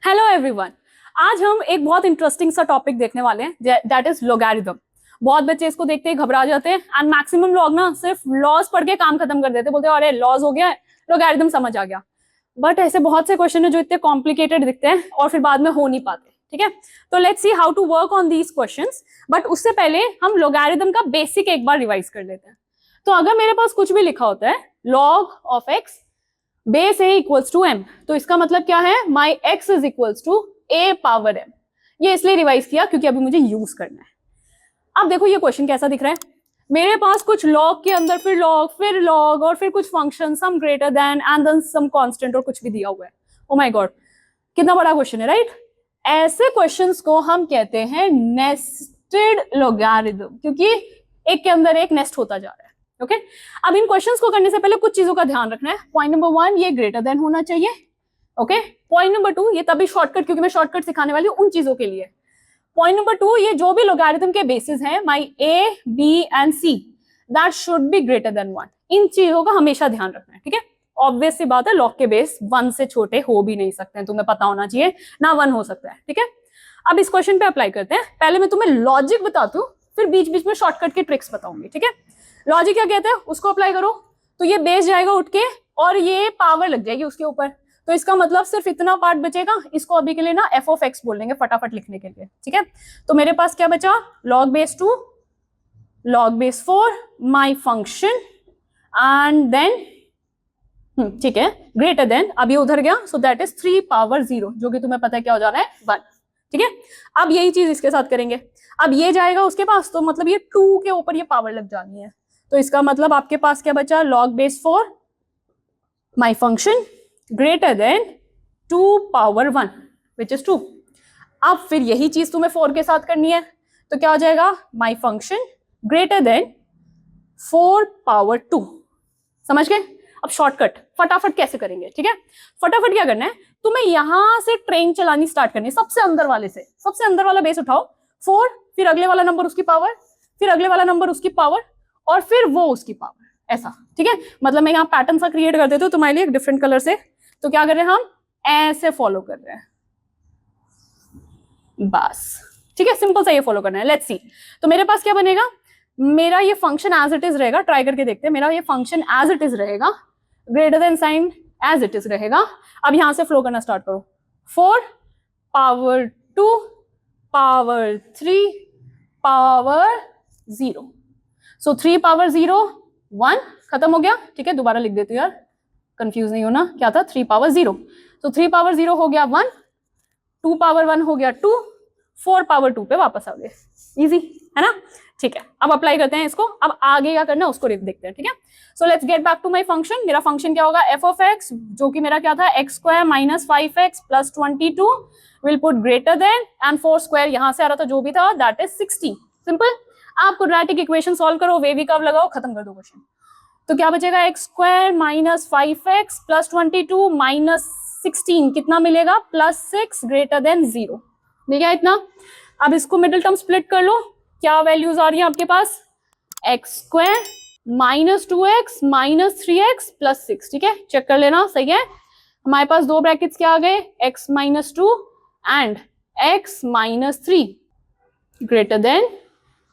Hello everyone. आज हम एक बहुत इंटरेस्टिंग सा टॉपिक देखने वाले हैं, दैट इज लोगैरिथम। बहुत बच्चे इसको देखते ही घबरा जाते हैं एंड मैक्सिमम लोग ना सिर्फ लॉज पढ़ के काम खत्म कर देते, बोलते हैं अरे लॉज हो गया, लोगैरिथम समझ आ गया। बट ऐसे बहुत से क्वेश्चन है जो इतने कॉम्प्लिकेटेड दिखते हैं और फिर बाद में हो नहीं पाते। ठीक है, तो let's see how to work on these questions. But उससे पहले हम लोगैरिथम का बेसिक एक बार रिवाइज कर लेते हैं। तो अगर मेरे पास कुछ भी लिखा होता है log of x base a equals to m, तो इसका मतलब क्या है, my x is equals to a power m. ये इसलिए रिवाइज किया क्योंकि अभी मुझे यूज करना है। अब देखो ये क्वेश्चन कैसा दिख रहा है। मेरे पास कुछ लॉग के अंदर फिर लॉग और फिर कुछ function some greater than and then some constant और कुछ भी दिया हुआ है। ओ माय गॉड, कितना बड़ा क्वेश्चन है, राइट? ऐसे क्वेश्चंस को हम कहते हैं नेस्टेड लोगैरिथम, क्योंकि एक के अंदर एक नेस्ट होता जा रहा है। ओके अब इन क्वेश्चंस को करने से पहले कुछ चीजों का ध्यान रखना है। पॉइंट नंबर 1, ये ग्रेटर देन होना चाहिए। ओके पॉइंट नंबर 2, ये तभी शॉर्टकट, क्योंकि मैं शॉर्टकट सिखाने वाली हूँ उन चीजों के लिए। पॉइंट नंबर 2, ये जो भी लोगैरिथम के बेसिस हैं, my a b and c, that should be greater than 1। इन चीजों का हमेशा ध्यान रखना है। ठीक है, ऑब्वियस सी बात है, लॉग के बेस 1 से छोटे हो भी नहीं सकते हैं, तुम्हें पता होना चाहिए ना 1 हो सकता है। ठीक है, अब इस क्वेश्चन पे अप्लाई करते हैं। पहले मैं तुम्हें लॉजिक बताती हूँ, फिर बीच बीच में शॉर्टकट के ट्रिक्स बताऊंगी। ठीक है, लॉजिक क्या कहते हैं उसको अप्लाई करो, तो ये बेस जाएगा उठ के और ये पावर लग जाएगी उसके ऊपर। तो इसका मतलब सिर्फ इतना पार्ट बचेगा, इसको अभी के लिए ना एफ ऑफ एक्स बोल देंगे फटाफट लिखने के लिए। ठीक है, तो मेरे पास क्या बचा, log base 2, log base 4, my function and then ठीक है ग्रेटर देन, अब ये उधर गया, सो दैट इज 3 पावर 0, जो कि तुम्हें पता है क्या हो जाना है, 1। ठीक है, अब यही चीज इसके साथ करेंगे। अब ये जाएगा उसके पास, तो मतलब ये 2 के ऊपर ये पावर लग जानी है। तो इसका मतलब आपके पास क्या बचा, log base 4 my function greater than 2 power 1 which is 2। अब फिर यही चीज तुम्हें 4 के साथ करनी है, तो क्या हो जाएगा, my function greater than 4 power 2। समझ गए? अब शॉर्टकट फटाफट कैसे करेंगे। ठीक है, फटाफट क्या करना है, तुम्हें यहां से ट्रेन चलानी स्टार्ट करनी है, सबसे अंदर वाले से। सबसे अंदर वाला बेस उठाओ 4, फिर अगले वाला नंबर उसकी पावर, फिर अगले वाला नंबर उसकी पावर, और फिर वो उसकी पावर, ऐसा। ठीक है, मतलब मैं यहाँ पैटर्न सा क्रिएट कर देती हूँ तुम्हारे लिए एक डिफरेंट कलर से। तो क्या कर रहे हैं हम, ऐसे फॉलो कर रहे हैं बस। ठीक है, सिंपल सा ये फॉलो करना है। लेट्स सी, तो मेरे पास क्या बनेगा, मेरा ये फंक्शन एज इट इज रहेगा, ट्राई करके देखते हैं। मेरा ये फंक्शन एज इट इज रहेगा, greater than sign as it is रहेगा। अब यहां से फ्लो करना स्टार्ट करो, 4 power 2 power 3 power 0। So 3 power 0 1, खत्म हो गया। ठीक है, दोबारा लिख देती हूँ यार, कंफ्यूज नहीं होना, क्या था 3 पावर 0। तो 3 पावर 0 हो गया 1, 2 पावर 1 हो गया 2, 4 पावर 2 पे वापस आ गए। इजी है ना? ठीक है, अब अप्लाई करते हैं इसको। अब आगे क्या करना है उसको देखते हैं। ठीक है, so let's get back to my function. मेरा फंक्शन क्या होगा, एफ ऑफ एक्स, जो कि मेरा क्या था, x square minus 5x plus 22 will put greater than, and 4 square यहां से आ रहा था जो भी था, दैट इज 60। सिंपल, आप क्वाड्रेटिक इक्वेशन सॉल्व करो, वेवी कर्व लगाओ, खत्म कर दो क्वेश्चन। तो क्या बचेगा, x square minus 5x plus 22 minus 16, कितना मिलेगा, प्लस 6 ग्रेटर देन 0। ठीक है इतना। अब इसको मिडिल टर्म स्प्लिट कर लो, क्या वैल्यूज आ रही है आपके पास, x square minus 2x minus 3x plus 6। ठीक है, चेक कर लेना, सही है। हमारे पास दो ब्रैकेट्स क्या आ गए, x minus 2 and x minus 3 greater than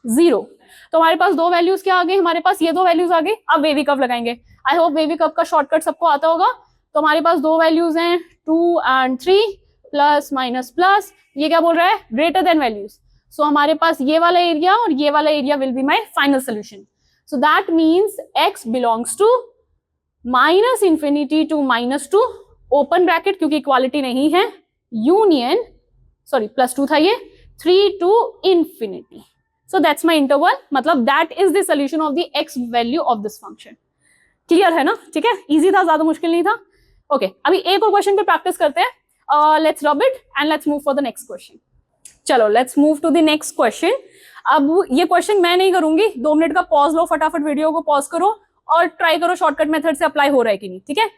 0। तो हमारे पास दो वैल्यूज क्या आ गई, हमारे पास ये दो वैल्यूज आ गई। अब वेवी कर्व लगाएंगे। आई होप वेवी कर्व का शॉर्टकट सबको आता होगा। तो हमारे पास दो वैल्यूज हैं 2 एंड 3, प्लस माइनस प्लस, ये क्या बोल रहा है, ग्रेटर देन वैल्यूज। सो हमारे पास ये वाला एरिया और ये वाला area will be my final solution. So that means x belongs to minus infinity to minus 2 open bracket, क्योंकि इक्वालिटी नहीं है, यूनियन, सॉरी प्लस 2 था ये, 3 to infinity. So that's my interval, मतलब that is the solution of the x value of this function। Clear है ना? ठीक है, इजी था, ज्यादा मुश्किल नहीं था। ओके अभी एक और क्वेश्चन पे प्रैक्टिस करते हैं। Let's rub it and let's move for the next question. चलो let's move to the next question. अब ये क्वेश्चन मैं नहीं करूंगी, 2 मिनट का पॉज लो, फटाफट वीडियो को पॉज करो और ट्राई करो शॉर्टकट मेथड से अप्लाई हो रहा है कि नहीं। ठीक है,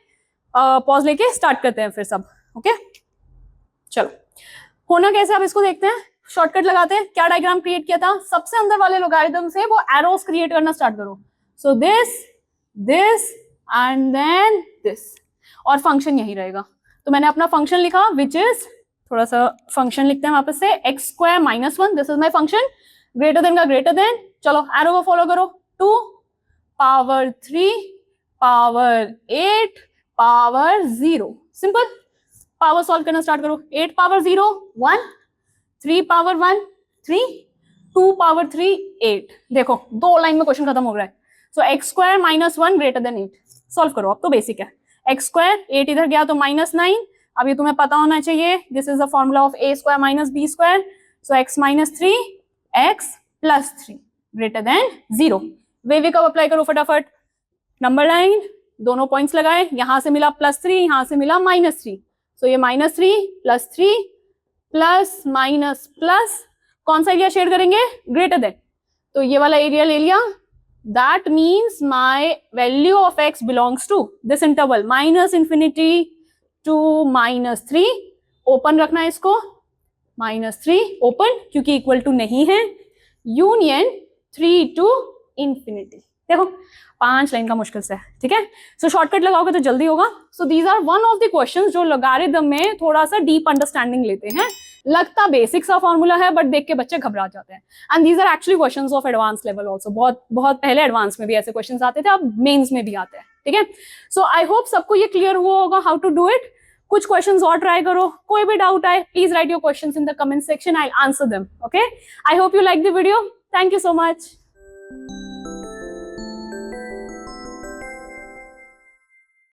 पॉज लेके स्टार्ट करते हैं फिर सब। ओके चलो, होना कैसे अब इसको देखते हैं। शॉर्टकट लगाते हैं, क्या डायग्राम क्रिएट किया था, सबसे अंदर वाले लोगारिथम से वो एरोस क्रिएट करना स्टार्ट करो। So this this and then this, और फंक्शन यही रहेगा। तो मैंने अपना फंक्शन लिखा विच इज थोड़ा सा फंक्शन लिखते हैं वापस से, x square minus 1, this is my function, greater than का ग्रेटर देन, चलो एरो को फॉलो करो, 2 power 3 power 8 power 0, simple. Power solve करना स्टार्ट करो, 8 पावर 0 1, 3 पावर 1 3, 2 पावर 3 8। देखो 2 लाइन में क्वेश्चन खत्म हो रहा है। So x square minus 1 greater than 8, solve करो, अब तो बेसिक है। एक्स स्क्वायर 8 इधर गया तो -9, अब ये तुम्हें पता होना चाहिए, this is the formula of a square minus b square, so x minus 3 x plus 3 greater than 0। वे कब अप्लाई करो फटाफट, नंबर लाइन, दोनों पॉइंट्स लगाए, यहां से मिला +3, यहां से मिला -3, सो ये -3 +3 प्लस माइनस प्लस, कौन सा एरिया शेयर करेंगे, ग्रेटर देन, तो ये वाला एरिया ले लिया, that means my value of x belongs to this interval -∞ to -3, open रखना है इसको, -3 ओपन क्योंकि इक्वल टू नहीं है, यूनियन 3 to ∞। देखो 5 लाइन का मुश्किल से है, ठीक है। सो शॉर्टकट लगाओगे तो जल्दी होगा। So these are one of the questions जो लॉगरिथम में थोड़ा सा डीप अंडरस्टैंडिंग लेते हैं, लगता बेसिक सा फॉर्मूला है बट देख के बच्चे घबरा जाते हैं, and these are actually questions of advance level also. बहुत पहले एडवांस में भी ऐसे क्वेश्चंस आते थे, अब मेंस में भी आते हैं, ठीक है। सो आई होप सबको ये क्लियर हुआ होगा हाउ टू डू इट। कुछ क्वेश्चंस और ट्राई करो, कोई भी डाउट आए please right your questions in the comment section, I answer them, okay. I hope you like the video, thank you so much.